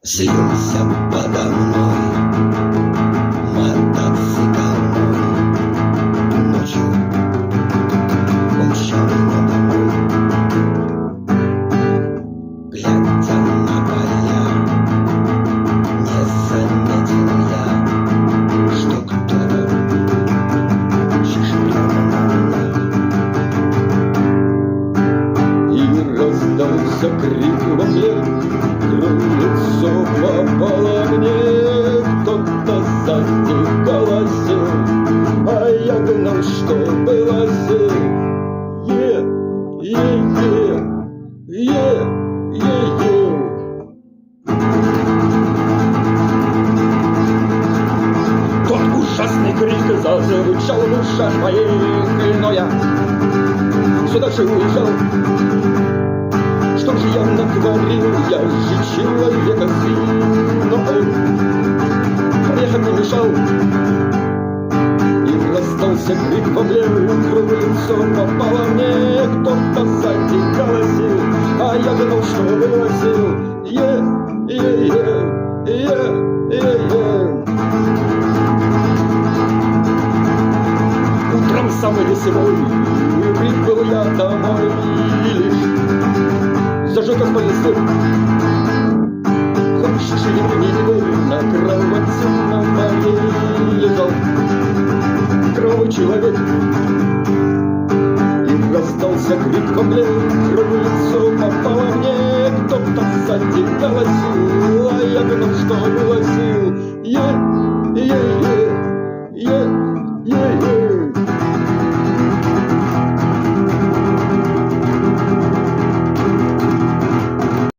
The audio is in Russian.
Слился подо мной мотоцикл мой. Ночью умчал меня домой. Глядя на поля, не заметил я, что кто-то чешет прямо на меня. И раздался крик во мне, крыльцо попало мне, кто-то сзади голосил, а я гнал, что было сил. Тот ужасный крик зазвучал в ушах моих, но я все дальше уезжал. Что же я натворил? Я же человека сын, но он проехать не мешал. И раздался крик во мне, крыльцо попало мне, кто-то сзади голосил, а я думал, что было сил. Утром самый веселой прибыл я домой, и лишь зажег полисту. Хочешь или не верь, на кровати на моей лежал кровавый человек. И раздался крик во мне, крыльцо